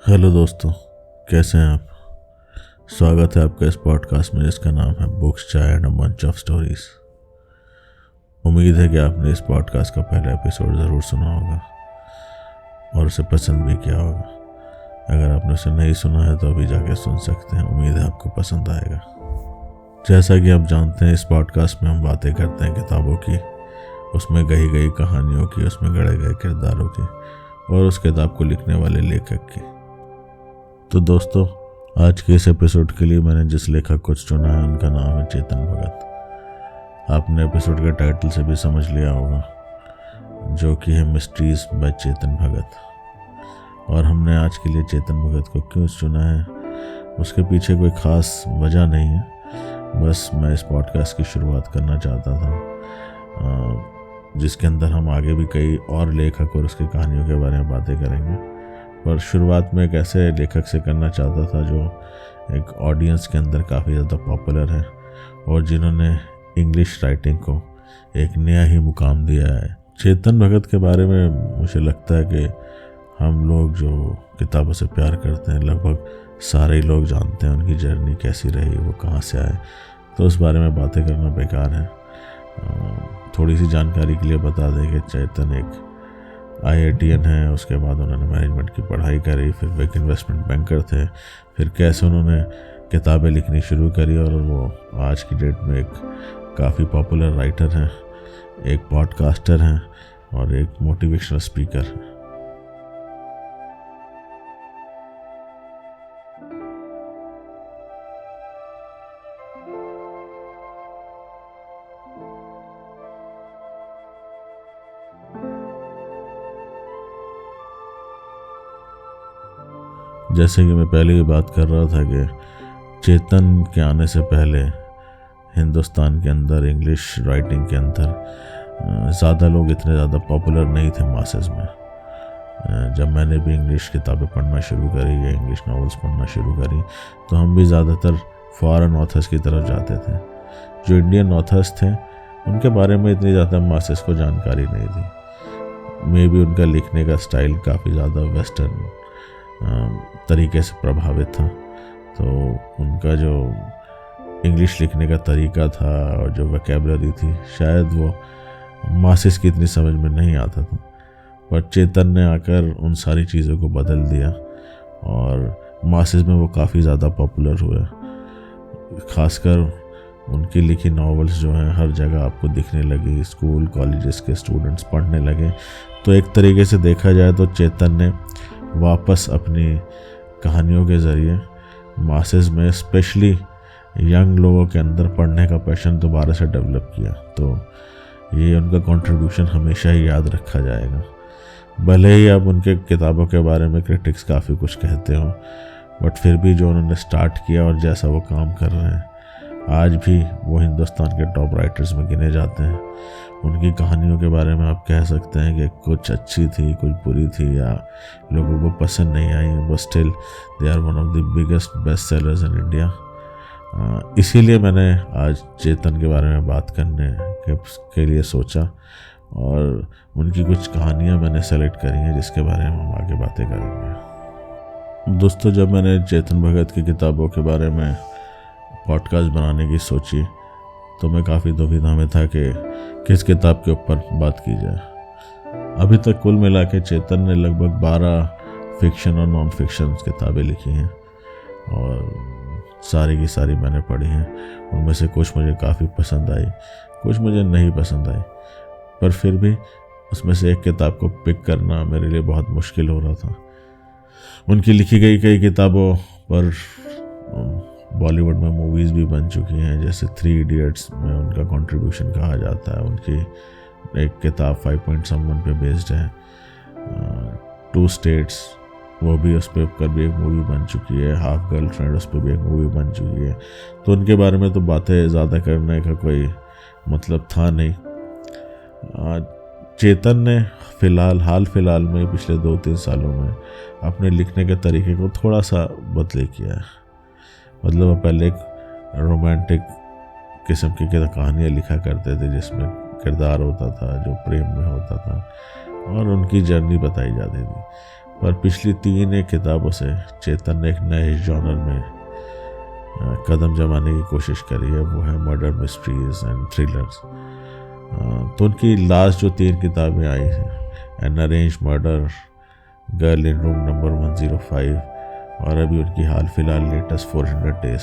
Hello दोस्तों, कैसे हैं आप। स्वागत है आपका इस पॉडकास्ट में जिसका नाम है बुक्स चाय and a bunch of stories. उम्मीद है कि आपने इस पॉडकास्ट का पहला एपिसोड ज़रूर सुना होगा और उसे पसंद भी किया होगा। अगर आपने उसे नहीं सुना है तो अभी जाके सुन सकते हैं। उम्मीद है आपको पसंद आएगा। जैसा कि आप जानते हैं, इस पॉडकास्ट में हम बातें करते हैं किताबों की, उसमें कही गई कहानियों की, उसमें गढ़े गए किरदारों की और उस किताब को लिखने वाले लेखक की। तो दोस्तों, आज के इस एपिसोड के लिए मैंने जिस लेखक को चुना है उनका नाम है चेतन भगत। आपने एपिसोड के टाइटल से भी समझ लिया होगा, जो कि है मिस्ट्रीज बाय चेतन भगत। और हमने आज के लिए चेतन भगत को क्यों चुना है, उसके पीछे कोई ख़ास वजह नहीं है। बस मैं इस पॉडकास्ट की शुरुआत करना चाहता था, जिसके अंदर हम आगे भी कई और लेखक और उसकी कहानियों के बारे में बातें करेंगे। पर शुरुआत में एक ऐसे लेखक से करना चाहता था जो एक ऑडियंस के अंदर काफ़ी ज़्यादा पॉपुलर है और जिन्होंने इंग्लिश राइटिंग को एक नया ही मुकाम दिया है। चेतन भगत के बारे में मुझे लगता है कि हम लोग जो किताबों से प्यार करते हैं लगभग सारे लोग जानते हैं उनकी जर्नी कैसी रही, वो कहाँ से आए। तो उस बारे में बातें करना बेकार है। थोड़ी सी जानकारी के लिए बता दें कि चेतन एक IITian है। उसके बाद उन्होंने मैनेजमेंट की पढ़ाई करी, फिर वो एक इन्वेस्टमेंट बैंकर थे, फिर कैसे उन्होंने किताबें लिखनी शुरू करी और वो आज की डेट में एक काफ़ी पॉपुलर राइटर हैं, एक पॉडकास्टर हैं और एक मोटिवेशनल स्पीकर हैं। जैसे कि मैं पहले भी बात कर रहा था कि चेतन के आने से पहले हिंदुस्तान के अंदर इंग्लिश राइटिंग के अंदर ज़्यादा लोग इतने ज़्यादा पॉपुलर नहीं थे मासेस में। जब मैंने भी इंग्लिश किताबें पढ़ना शुरू करी या इंग्लिश नॉवेल्स पढ़ना शुरू करी तो हम भी ज़्यादातर फॉरेन ऑथर्स की तरफ जाते थे। जो इंडियन ऑथर्स थे उनके बारे में इतनी ज़्यादा मासेस को जानकारी नहीं थी। मे भी उनका लिखने का स्टाइल काफ़ी ज़्यादा वेस्टर्न तरीके से प्रभावित था, तो उनका जो इंग्लिश लिखने का तरीका था और जो वोकैबुलरी थी शायद वो मासेस की इतनी समझ में नहीं आता था। पर चेतन ने आकर उन सारी चीज़ों को बदल दिया और मासेस में वो काफ़ी ज़्यादा पॉपुलर हुए। खासकर उनकी लिखी नॉवेल्स जो हैं हर जगह आपको दिखने लगी, स्कूल कॉलेजेस के स्टूडेंट्स पढ़ने लगे। तो एक तरीके से देखा जाए तो चेतन ने वापस अपनी कहानियों के ज़रिए मासेस में स्पेशली यंग लोगों के अंदर पढ़ने का पैशन दोबारा से डेवलप किया। तो ये उनका कंट्रीब्यूशन हमेशा ही याद रखा जाएगा। भले ही अब उनके किताबों के बारे में क्रिटिक्स काफ़ी कुछ कहते हों, बट फिर भी जो उन्होंने स्टार्ट किया और जैसा वो काम कर रहे हैं आज भी वो हिंदुस्तान के टॉप राइटर्स में गिने जाते हैं। उनकी कहानियों के बारे में आप कह सकते हैं कि कुछ अच्छी थी, कुछ बुरी थी या लोगों को पसंद नहीं आई, but still they are one of the biggest best sellers in India. इसीलिए मैंने आज चेतन के बारे में बात करने के लिए सोचा और उनकी कुछ कहानियाँ मैंने सेलेक्ट करी हैं जिसके बारे में हम आगे बातें करेंगे। दोस्तों, जब मैंने चेतन भगत की किताबों के बारे में पॉडकास्ट बनाने की सोची तो मैं काफ़ी दुविधा में था कि किस किताब के ऊपर बात की जाए। अभी तक कुल मिला के चेतन ने लगभग 12 फिक्शन और नॉन फिक्शन किताबें लिखी हैं और सारी की सारी मैंने पढ़ी हैं। उनमें से कुछ मुझे काफ़ी पसंद आई, कुछ मुझे नहीं पसंद आई, पर फिर भी उसमें से एक किताब को पिक करना मेरे लिए बहुत मुश्किल हो रहा था। उनकी लिखी गई कई किताबों पर बॉलीवुड में मूवीज़ भी बन चुकी हैं, जैसे 3 इडियट्स में उनका कंट्रीब्यूशन कहा जाता है। उनकी एक किताब 5 Point Someone पे बेस्ड है। 2 States वो भी उस पर भी एक मूवी बन चुकी है। हाफ गर्लफ्रेंड उस पर भी एक मूवी बन चुकी है। तो उनके बारे में तो बातें ज़्यादा करने का कोई मतलब था नहीं। चेतन ने हाल फिलहाल में पिछले 2-3 सालों में अपने लिखने के तरीके को थोड़ा सा बदले किया है। मतलब वो पहले एक रोमांटिक किस्म की कहानियाँ लिखा करते थे जिसमें किरदार होता था जो प्रेम में होता था और उनकी जर्नी बताई जाती थी। पर पिछली 3 एक किताबों से चेतन ने एक नए जॉनर में कदम जमाने की कोशिश करी है, वो है मर्डर मिस्ट्रीज एंड थ्रिलर्स। तो उनकी लास्ट जो 3 किताबें आई हैं, an arrange murder, girl in room number 105 और अभी उनकी हाल फिलहाल लेटेस्ट 400 डेज,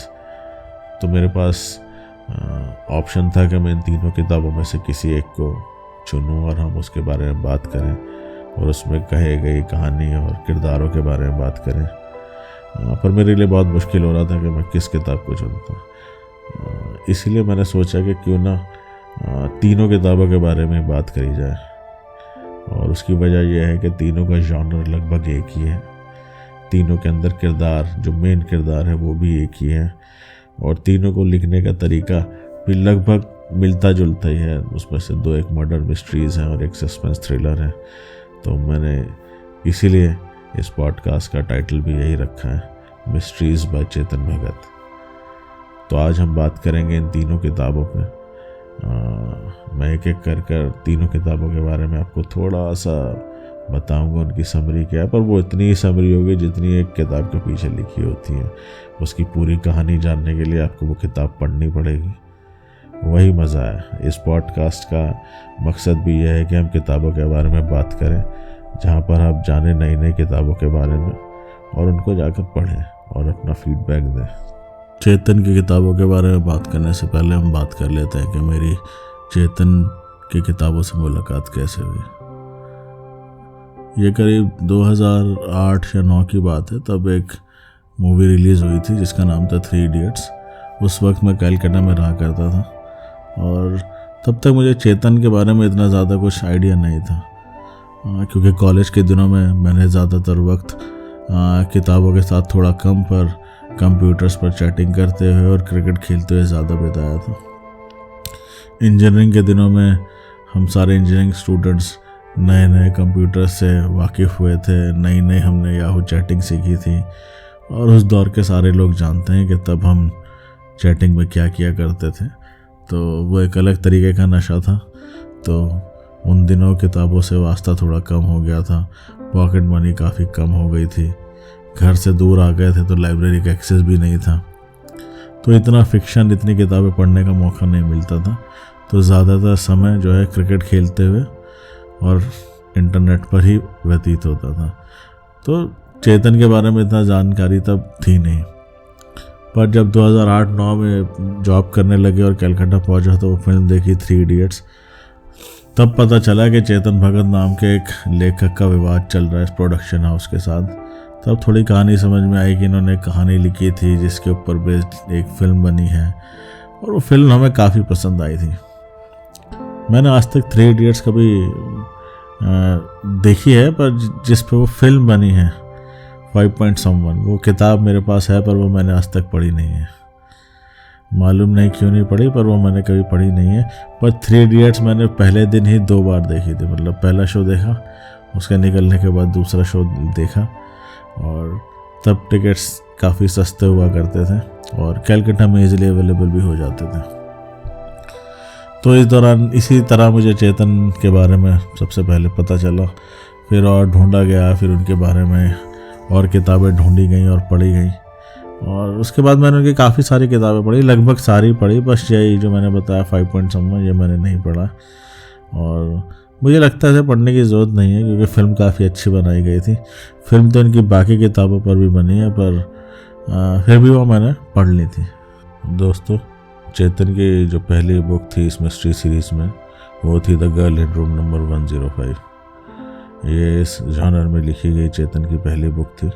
तो मेरे पास ऑप्शन था कि मैं इन तीनों किताबों में से किसी एक को चुनूं और हम उसके बारे में बात करें और उसमें कहे गई कहानी और किरदारों के बारे में बात करें। पर मेरे लिए बहुत मुश्किल हो रहा था कि मैं किस किताब को चुनता। इसलिए मैंने सोचा कि क्यों ना तीनों किताबों के बारे में बात करी जाए। और उसकी वजह यह है कि तीनों का जॉनर लगभग एक ही है, तीनों के अंदर किरदार, जो मेन किरदार है वो भी एक ही है, और तीनों को लिखने का तरीका भी लगभग मिलता जुलता ही है। उसमें से 2 एक मर्डर मिस्ट्रीज़ हैं और एक सस्पेंस थ्रिलर है। तो मैंने इसीलिए इस पॉडकास्ट का टाइटल भी यही रखा है, मिस्ट्रीज़ बाय चेतन भगत। तो आज हम बात करेंगे इन तीनों किताबों पे। मैं एक एक कर तीनों किताबों के बारे में आपको थोड़ा सा बताऊंगा उनकी समरी क्या है, पर वो इतनी ही समरी होगी जितनी एक किताब के पीछे लिखी होती है। उसकी पूरी कहानी जानने के लिए आपको वो किताब पढ़नी पड़ेगी, वही मज़ा है। इस पॉडकास्ट का मकसद भी यह है कि हम किताबों के बारे में बात करें, जहाँ पर आप जाने नई नई किताबों के बारे में और उनको जाकर पढ़ें और अपना फीडबैक दें। चेतन की किताबों के बारे में बात करने से पहले हम बात कर लेते हैं कि मेरी चेतन की किताबों से मुलाकात कैसे हुई। ये करीब 2008 या 9 की बात है। तब एक मूवी रिलीज़ हुई थी जिसका नाम था 3 इडियट्स। उस वक्त मैं कलकत्ता में रहा करता था और तब तक मुझे चेतन के बारे में इतना ज़्यादा कुछ आइडिया नहीं था, क्योंकि कॉलेज के दिनों में मैंने ज़्यादातर वक्त किताबों के साथ थोड़ा कम पर कंप्यूटर्स पर चैटिंग करते हुए और क्रिकेट खेलते हुए ज़्यादा बिताया था। इंजीनियरिंग के दिनों में हम सारे इंजीनियरिंग स्टूडेंट्स नए नए कंप्यूटर से वाकिफ़ हुए थे, नई नई हमने याहू चैटिंग सीखी थी और उस दौर के सारे लोग जानते हैं कि तब हम चैटिंग में क्या किया करते थे। तो वो एक अलग तरीके का नशा था। तो उन दिनों किताबों से वास्ता थोड़ा कम हो गया था, पॉकेट मनी काफ़ी कम हो गई थी, घर से दूर आ गए थे तो लाइब्रेरी का एक्सेस भी नहीं था, तो इतना फिक्शन, इतनी किताबें पढ़ने का मौका नहीं मिलता था। तो ज़्यादातर समय जो है क्रिकेट खेलते हुए और इंटरनेट पर ही व्यतीत होता था। तो चेतन के बारे में इतना जानकारी तब थी नहीं, पर जब 2008-9 में जॉब करने लगे और कलकत्ता पहुंचा तो वो फिल्म देखी 3 इडियट्स। तब पता चला कि चेतन भगत नाम के एक लेखक का विवाद चल रहा है इस प्रोडक्शन हाउस के साथ। तब थोड़ी कहानी समझ में आई कि इन्होंने कहानी लिखी थी जिसके ऊपर बेस्ड एक फ़िल्म बनी है और वो फिल्म हमें काफ़ी पसंद आई थी। मैंने आज तक 3 इडियट्स कभी देखी है, पर जिस पे वो फिल्म बनी है 5 Point Someone, वो किताब मेरे पास है पर वो मैंने आज तक पढ़ी नहीं है। मालूम नहीं क्यों नहीं पढ़ी, पर वो मैंने कभी पढ़ी नहीं है। पर 3 इडियट्स मैंने पहले दिन ही 2 बार देखी थी। मतलब पहला शो देखा, उसके निकलने के बाद दूसरा शो देखा, और तब टिकट्स काफ़ी सस्ते हुआ करते थे और कलकत्ता में इजीली अवेलेबल भी हो जाते थे। तो इस दौरान इसी तरह मुझे चेतन के बारे में सबसे पहले पता चला, फिर और ढूंढा गया, फिर उनके बारे में और किताबें ढूंढी गई और पढ़ी गई, और उसके बाद मैंने उनकी काफ़ी सारी किताबें पढ़ी, लगभग सारी पढ़ी। बस यही जो मैंने बताया 5 Point Someone, ये मैंने नहीं पढ़ा और मुझे लगता है इसे पढ़ने की ज़रूरत नहीं है, क्योंकि फ़िल्म काफ़ी अच्छी बनाई गई थी। फिल्म तो इनकी बाकी किताबों पर भी बनी है, पर फिर भी वो मैंने पढ़ ली थी। दोस्तों, चेतन की जो पहली बुक थी इस मिस्ट्री सीरीज़ में, वो थी the girl in room number 105। ये इस जॉनर में लिखी गई चेतन की पहली बुक थी।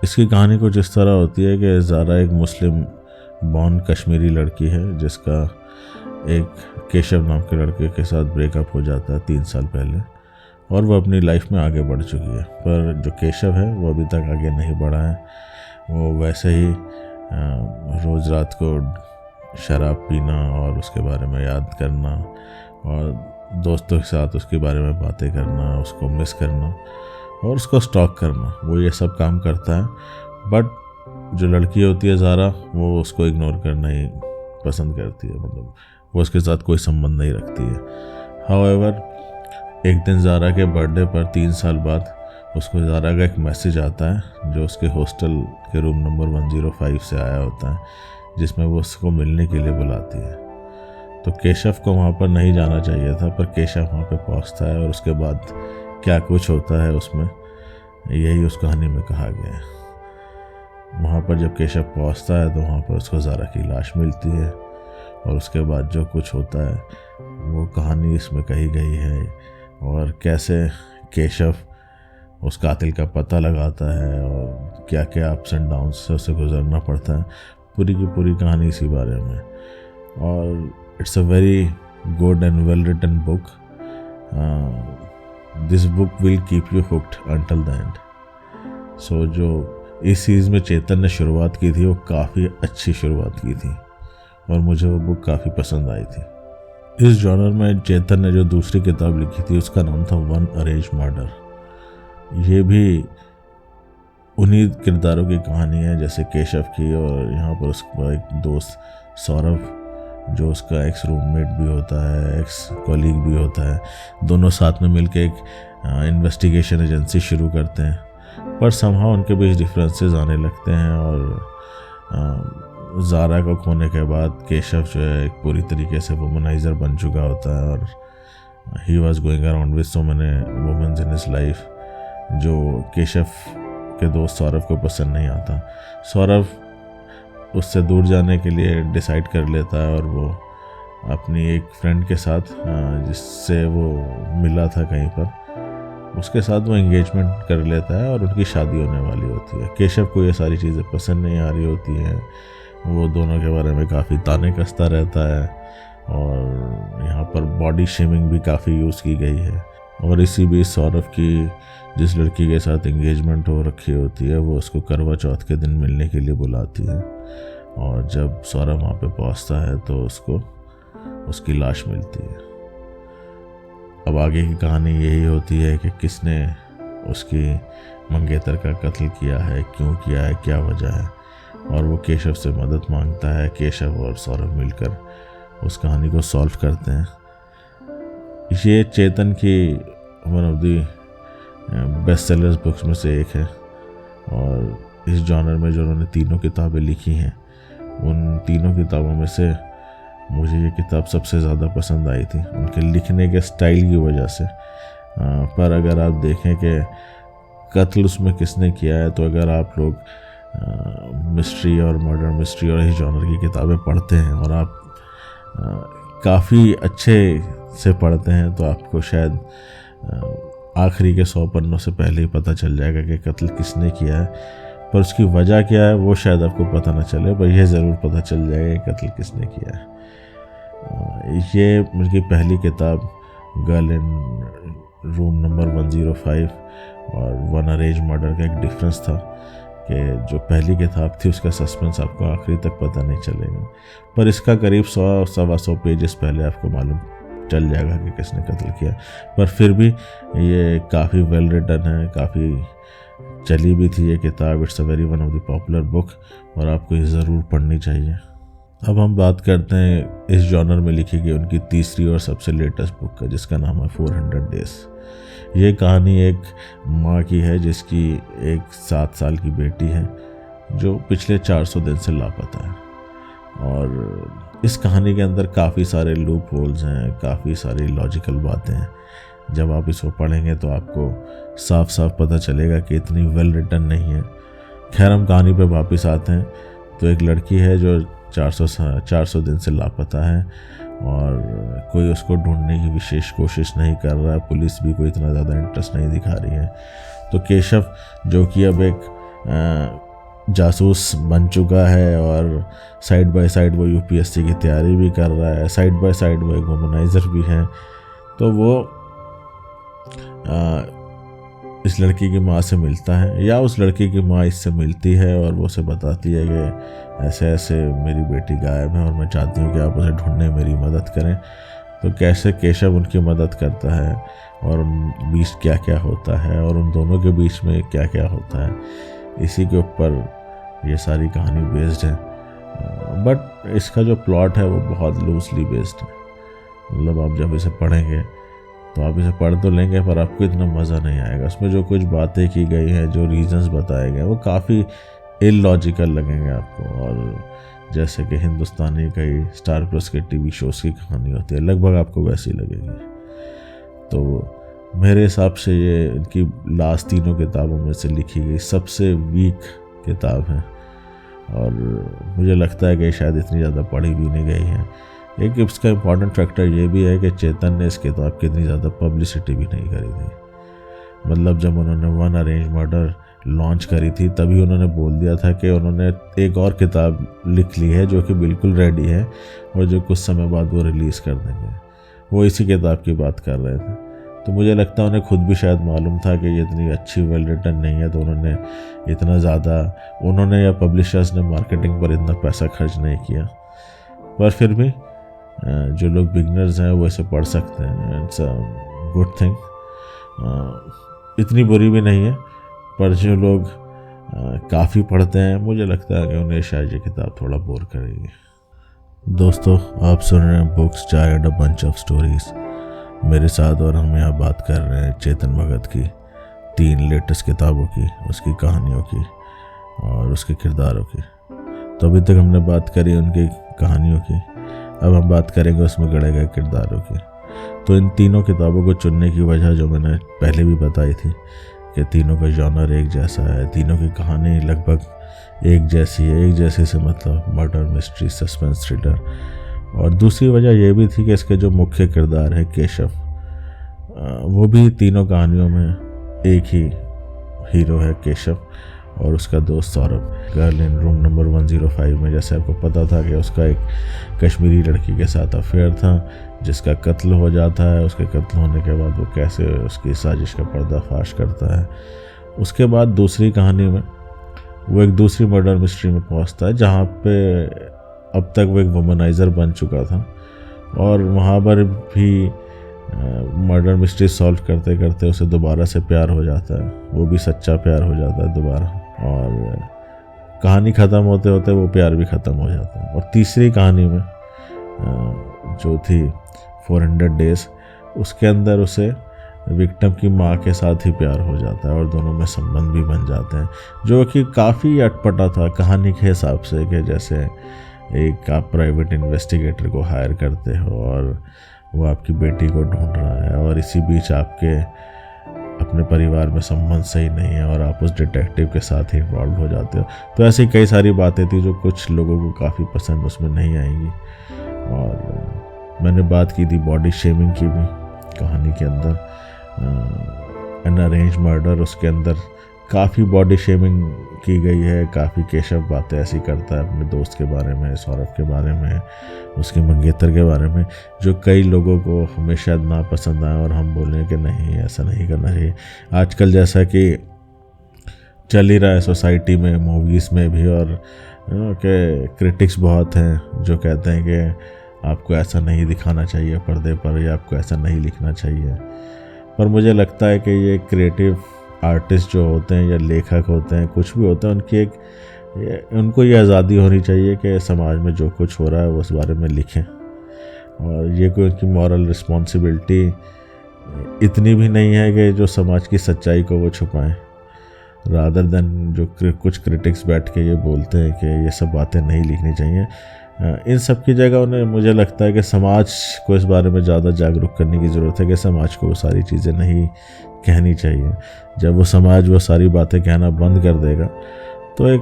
इसकी कहानी कुछ इस तरह होती है कि ज़ारा एक मुस्लिम बॉर्न कश्मीरी लड़की है जिसका एक केशव नाम के लड़के के साथ ब्रेकअप हो जाता है 3 साल पहले, और वो अपनी लाइफ में आगे बढ़ चुकी है। पर जो केशव है वो अभी तक आगे नहीं बढ़ा है। वो वैसे ही रोज़ रात को शराब पीना और उसके बारे में याद करना और दोस्तों के साथ उसके बारे में बातें करना, उसको मिस करना और उसको स्टॉक करना, वो ये सब काम करता है। बट जो लड़की होती है ज़ारा, वो उसको इग्नोर करना ही पसंद करती है, मतलब वो उसके साथ कोई संबंध नहीं रखती है। हाउएवर, एक दिन ज़ारा के बर्थडे पर 3 साल बाद उसको ज़ारा का एक मैसेज आता है जो उसके हॉस्टल के रूम नंबर 105 से आया होता है, जिसमें वो उसको मिलने के लिए बुलाती है। तो केशव को वहाँ पर नहीं जाना चाहिए था, पर केशव वहाँ पे पहुँचता है और उसके बाद क्या कुछ होता है उसमें यही उस कहानी में कहा गया है। वहाँ पर जब केशव पहुँचता है तो वहाँ पर उसको ज़ारा की लाश मिलती है, और उसके बाद जो कुछ होता है वो कहानी इसमें कही गई है, और कैसे केशव उस कातिल का पता लगाता है और क्या क्या अप्स एंड डाउन से उसे गुजरना पड़ता है। पूरी की पूरी कहानी इसी बारे में, और it's a very good and well written book. This book will keep you hooked until the end. So जो इस सीरीज़ में चेतन ने शुरुआत की थी वो काफ़ी अच्छी शुरुआत की थी, और मुझे वो बुक काफ़ी पसंद आई थी। इस जॉनर में चेतन ने जो दूसरी किताब लिखी थी उसका नाम था वन अरेंज मर्डर। ये भी उन्हीं किरदारों की कहानी है जैसे केशव की, और यहाँ पर उसका एक दोस्त सौरभ जो उसका एक्स रूममेट भी होता है, एक्स कॉलीग भी होता है, दोनों साथ में मिलकर एक इन्वेस्टिगेशन एजेंसी शुरू करते हैं। पर समहाउ उनके बीच डिफरेंसेस आने लगते हैं, और ज़ारा को खोने के बाद केशव जो है एक पूरी तरीके से वुमनाइज़र बन चुका होता है, और he was going around with so many womens in his life, जो केशव के दोस्त सौरभ को पसंद नहीं आता। सौरभ उससे दूर जाने के लिए डिसाइड कर लेता है, और वो अपनी एक फ्रेंड के साथ जिससे वो मिला था कहीं पर, उसके साथ वो एंगेजमेंट कर लेता है और उनकी शादी होने वाली होती है। केशव को ये सारी चीज़ें पसंद नहीं आ रही होती हैं, वो दोनों के बारे में काफ़ी ताने कसता रहता है, और यहाँ पर बॉडी शेमिंग भी काफ़ी यूज़ की गई है। और इसी बीच सौरभ की जिस लड़की के साथ एंगेजमेंट हो रखी होती है वो उसको करवा चौथ के दिन मिलने के लिए बुलाती है, और जब सौरभ वहाँ पे पहुँचता है तो उसको उसकी लाश मिलती है। अब आगे की कहानी यही होती है कि किसने उसकी मंगेतर का कत्ल किया है, क्यों किया है, क्या वजह है, और वो केशव से मदद मांगता है। केशव और सौरभ मिलकर उस कहानी को सॉल्व करते हैं। ये चेतन की one of the best sellers books में से एक है, और इस जॉनर में जो उन्होंने तीनों किताबें लिखी हैं उन तीनों किताबों में से मुझे ये किताब सबसे ज़्यादा पसंद आई थी, उनके लिखने के स्टाइल की वजह से। पर अगर आप देखें कि कत्ल उसमें किसने किया है, तो अगर आप लोग मिस्ट्री और मर्डर मिस्ट्री और इस जॉनर की किताबें पढ़ते हैं और आप काफ़ी अच्छे से पढ़ते हैं, तो आपको शायद आखिरी के 100 पन्नों से पहले ही पता चल जाएगा कि कत्ल किसने किया है। पर उसकी वजह क्या है वो शायद आपको पता ना चले, पर यह ज़रूर पता चल जाएगा कि कत्ल किसने किया है। ये उनकी पहली किताब गर्ल इन रूम नंबर 105 और वन अरेंज मर्डर का एक डिफरेंस था कि जो पहली किताब थी उसका सस्पेंस आपको आखिरी तक पता नहीं चलेगा, पर इसका करीब 100-125 पेजेस पहले आपको मालूम चल जाएगा कि किसने कत्ल किया। पर फिर भी ये काफ़ी वेल रिटन है, काफ़ी चली भी थी ये किताब। It's a very one of the popular book, और आपको ये ज़रूर पढ़नी चाहिए। अब हम बात करते हैं इस जॉनर में लिखी गई उनकी तीसरी और सबसे लेटेस्ट बुक का, जिसका नाम है 400 डेज़। ये कहानी एक माँ की है जिसकी एक 7 साल की बेटी है जो पिछले 400 दिन से लापता है, और इस कहानी के अंदर काफ़ी सारे लूप होल्स हैं, काफ़ी सारी लॉजिकल बातें हैं। जब आप इसको पढ़ेंगे तो आपको साफ साफ पता चलेगा कि इतनी वेल रिटन नहीं है। खैर, हम कहानी पे वापस आते हैं। तो एक लड़की है जो 400 दिन से लापता है, और कोई उसको ढूंढने की विशेष कोशिश नहीं कर रहा है, पुलिस भी कोई इतना ज़्यादा इंटरेस्ट नहीं दिखा रही है। तो केशव जो कि अब एक जासूस बन चुका है, और साइड बाय साइड वो यूपीएससी की तैयारी भी कर रहा है, साइड बाय साइड वो एक वुमनाइज़र भी है। तो वो इस लड़की की माँ से मिलता है, या उस लड़की की माँ इससे मिलती है, और वो उसे बताती है कि ऐसे ऐसे मेरी बेटी गायब है और मैं चाहती हूँ कि आप उसे ढूंढने में मेरी मदद करें। तो कैसे केशव उनकी मदद करता है, और उन बीच क्या क्या होता है, और उन दोनों के बीच में क्या क्या होता है, इसी के ऊपर ये सारी कहानी बेस्ड है। बट इसका जो प्लॉट है वो बहुत लूजली बेस्ड है। मतलब आप जब इसे पढ़ेंगे तो आप इसे पढ़ तो लेंगे पर आपको इतना मज़ा नहीं आएगा। उसमें जो कुछ बातें की गई हैं, जो रीजंस बताए गए वो काफ़ी इलॉजिकल लगेंगे आपको। और जैसे कि हिंदुस्तानी कई स्टार प्लस के टीवी शोज़ की कहानी होती है, लगभग आपको वैसी लगेगी। तो मेरे हिसाब से ये इनकी लास्ट तीनों किताबों में से लिखी गई सबसे वीक किताब है, और मुझे लगता है कि शायद इतनी ज़्यादा पढ़ी भी नहीं गई है। एक इसका इम्पॉर्टेंट फैक्टर ये भी है कि चेतन ने इस किताब की इतनी ज़्यादा पब्लिसिटी भी नहीं करी थी। मतलब जब उन्होंने वन अरेंज मर्डर लॉन्च करी थी तभी उन्होंने बोल दिया था कि उन्होंने एक और किताब लिख ली है जो कि बिल्कुल रेडी है और जो कुछ समय बाद वो रिलीज़ कर देंगे। वो इसी किताब की बात कर रहे थे। तो मुझे लगता है उन्हें खुद भी शायद मालूम था कि ये इतनी अच्छी वेल रिटन नहीं है, तो उन्होंने इतना ज़्यादा या पब्लिशर्स ने मार्केटिंग पर इतना पैसा खर्च नहीं किया। पर फिर भी जो लोग बिगनर्स हैं वो इसे पढ़ सकते हैं। इट्स अ गुड थिंग, इतनी बुरी भी नहीं है। पर जो लोग काफ़ी पढ़ते हैं मुझे लगता है कि उन्हें शायद ये किताब थोड़ा बोर करेगी। दोस्तों, आप सुन रहे हैं बुक्स चाय and a bunch of stories मेरे साथ, और हम यहाँ बात कर रहे हैं चेतन भगत की 3 लेटेस्ट किताबों की, उसकी कहानियों की और उसके किरदारों की। तो अभी तक हमने बात करी उनकी कहानियों की, अब हम बात करेंगे उसमें गढ़े गए किरदारों की। तो इन तीनों किताबों को चुनने की वजह जो मैंने पहले भी बताई थी कि तीनों का जॉनर एक जैसा है, तीनों की कहानी लगभग एक जैसी है। एक जैसी से मतलब मर्डर मिस्ट्री सस्पेंस थ्रिलर। और दूसरी वजह यह भी थी कि इसके जो मुख्य किरदार है केशव, वो भी तीनों कहानियों में एक ही हीरो है केशव, और उसका दोस्त Saurabh. Girl in room number 105 में जैसे आपको पता था कि उसका एक कश्मीरी लड़की के साथ अफेयर था जिसका कत्ल हो जाता है। उसके कत्ल होने के बाद वो कैसे उसकी साजिश का पर्दाफाश करता है। उसके बाद दूसरी कहानी में वो एक दूसरी मर्डर मिस्ट्री में पहुंचता है जहां पे अब तक वो एक वुमनाइज़र बन चुका था, और वहाँ पर भी मर्डर मिस्ट्री सॉल्व करते करते उसे दोबारा से प्यार हो जाता है। वो भी सच्चा प्यार हो जाता है दोबारा, और कहानी ख़त्म होते होते वो प्यार भी ख़त्म हो जाता है। और तीसरी कहानी में जो थी 400 डेज़, उसके अंदर उसे विक्टिम की माँ के साथ ही प्यार हो जाता है और दोनों में संबंध भी बन जाते हैं, जो कि काफ़ी अटपटा था कहानी के हिसाब से। कि जैसे एक आप प्राइवेट इन्वेस्टिगेटर को हायर करते हो और वो आपकी बेटी को ढूंढ रहा है, और इसी बीच आपके अपने परिवार में संबंध सही नहीं है और आप उस डिटेक्टिव के साथ ही इन्वॉल्व हो जाते हो। तो ऐसी कई सारी बातें थी जो कुछ लोगों को काफ़ी पसंद उसमें नहीं आएंगी। और मैंने बात की थी बॉडी शेमिंग की भी कहानी के अंदर। एन अरेंज मर्डर, उसके अंदर काफ़ी बॉडी शेमिंग की गई है। काफ़ी केशव बातें ऐसी करता है अपने दोस्त के बारे में, सौरभ के बारे में, उसके मंगेतर के बारे में, जो कई लोगों को हमेशा ना पसंद आए और हम बोलें कि नहीं ऐसा नहीं करना चाहिए। आजकल जैसा कि चल ही रहा है सोसाइटी में, मूवीज़ में भी, और के क्रिटिक्स बहुत हैं जो कहते हैं कि आपको ऐसा नहीं दिखाना चाहिए पर्दे पर, या आपको ऐसा नहीं लिखना चाहिए। पर मुझे लगता है कि ये क्रिएटिव आर्टिस्ट जो होते हैं या लेखक होते हैं, कुछ भी होते हैं, उनको ये आज़ादी होनी चाहिए कि समाज में जो कुछ हो रहा है वो उस बारे में लिखें। और ये कोई उनकी मॉरल रिस्पॉन्सिबिलिटी इतनी भी नहीं है कि जो समाज की सच्चाई को वो छुपाएं। रादर देन जो कुछ क्रिटिक्स बैठ के ये बोलते हैं कि ये सब बातें नहीं लिखनी चाहिए, इन सब की जगह उन्हें, मुझे लगता है कि समाज को इस बारे में ज़्यादा जागरूक करने की ज़रूरत है कि समाज को वो सारी चीज़ें नहीं कहनी चाहिए। जब वो समाज वो सारी बातें कहना बंद कर देगा तो एक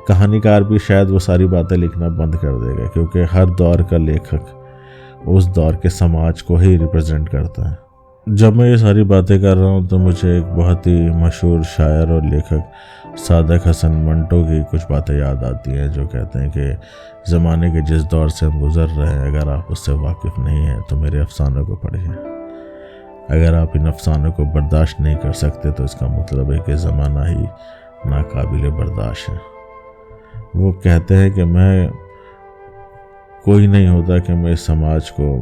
कहानीकार भी शायद वो सारी बातें लिखना बंद कर देगा, क्योंकि हर दौर का लेखक उस दौर के समाज को ही रिप्रेजेंट करता है। जब मैं ये सारी बातें कर रहा हूँ तो मुझे एक बहुत ही मशहूर शायर और लेखक सादक हसन मंटो की कुछ बातें याद आती हैं, जो कहते हैं कि ज़माने के जिस दौर से हम गुज़र रहे हैं, अगर आप उससे वाकिफ़ नहीं हैं तो मेरे अफसानों को पढ़िए। अगर आप इन अफसानों को बर्दाश्त नहीं कर सकते तो इसका मतलब है कि ज़माना ही नाकाबिल बर्दाश्त है। वो कहते हैं कि मैं कोई नहीं होता कि मैं इस समाज को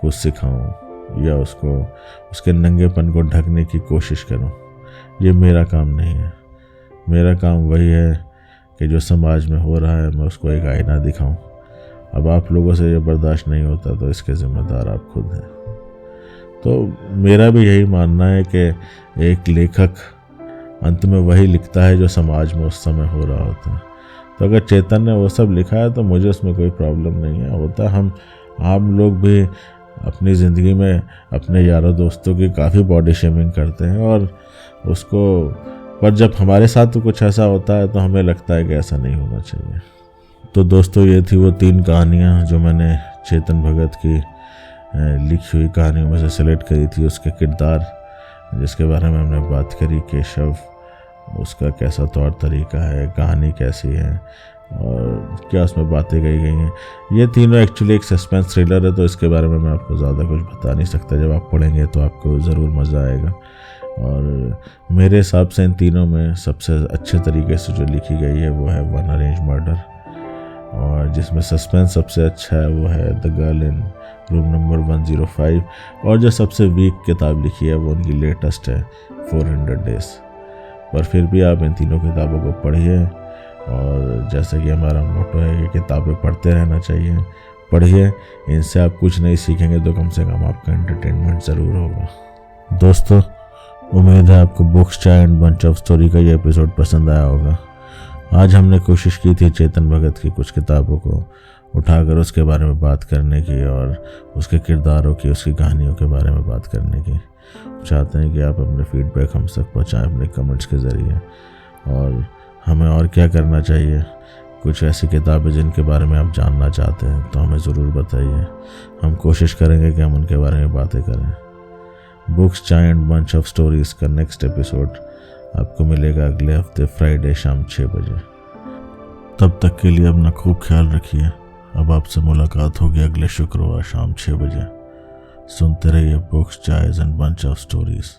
कुछ सिखाऊं या उसको उसके नंगेपन को ढकने की कोशिश करूं। ये मेरा काम नहीं है। मेरा काम वही है कि जो समाज में हो रहा है मैं उसको एक आईना दिखाऊं। अब आप लोगों से ये बर्दाश्त नहीं होता तो इसके ज़िम्मेदार आप खुद हैं। तो मेरा भी यही मानना है कि एक लेखक अंत में वही लिखता है जो समाज में उस समय हो रहा होता है। तो अगर चेतन ने वो सब लिखा है तो मुझे उसमें कोई प्रॉब्लम नहीं है। होता हम आम लोग भी अपनी ज़िंदगी में अपने यारों दोस्तों की काफ़ी बॉडी शेमिंग करते हैं, और उसको पर जब हमारे साथ तो कुछ ऐसा होता है तो हमें लगता है कि ऐसा नहीं होना चाहिए। तो दोस्तों, ये थी वो 3 कहानियाँ जो मैंने चेतन भगत की लिखी हुई कहानियों में से सेलेक्ट करी थी। उसके किरदार जिसके बारे में हमने बात करी, केशव, उसका कैसा तौर तरीका है, कहानी कैसी है और क्या उसमें बातें कही गई हैं। ये तीनों एक्चुअली एक सस्पेंस थ्रिलर है, तो इसके बारे में मैं आपको ज़्यादा कुछ बता नहीं सकता। जब आप पढ़ेंगे तो आपको ज़रूर मज़ा आएगा। और मेरे हिसाब से इन तीनों में सबसे अच्छे तरीके से जो लिखी गई है वो है वन अरेंज मर्डर, और जिसमें सस्पेंस सबसे अच्छा है वो है the girl in room number 105, और जो सबसे वीक किताब लिखी है वो उनकी लेटेस्ट है 400 डेज। पर फिर भी आप इन तीनों किताबों को पढ़िए, और जैसे कि हमारा मोटो है कि किताबें पढ़ते रहना चाहिए, पढ़िए। इनसे आप कुछ नहीं सीखेंगे तो कम से कम आपका एंटरटेनमेंट ज़रूर होगा। दोस्तों, उम्मीद है आपको बुक्स चाय एंड बंच ऑफ स्टोरी का ये एपिसोड पसंद आया होगा। आज हमने कोशिश की थी चेतन भगत की कुछ किताबों को उठाकर उसके बारे में बात करने की, और उसके किरदारों की, उसकी कहानियों के बारे में बात करने की। चाहते हैं कि आप अपने फीडबैक हम तक पहुँचाएँ अपने कमेंट्स के ज़रिए, और हमें और क्या करना चाहिए। कुछ ऐसी किताबें जिनके बारे में आप जानना चाहते हैं तो हमें ज़रूर बताइए। हम कोशिश करेंगे कि हम उनके बारे में बातें करें। बुक्स चाय एंड बंच ऑफ स्टोरीज़ का नेक्स्ट एपिसोड आपको मिलेगा अगले हफ्ते फ्राइडे शाम 6 बजे। तब तक के लिए अपना खूब ख्याल रखिए। अब आपसे मुलाकात होगी अगले शुक्रवार शाम 6 बजे। सुनते रहिए बुक्स चाय and bunch of stories.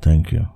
Thank you.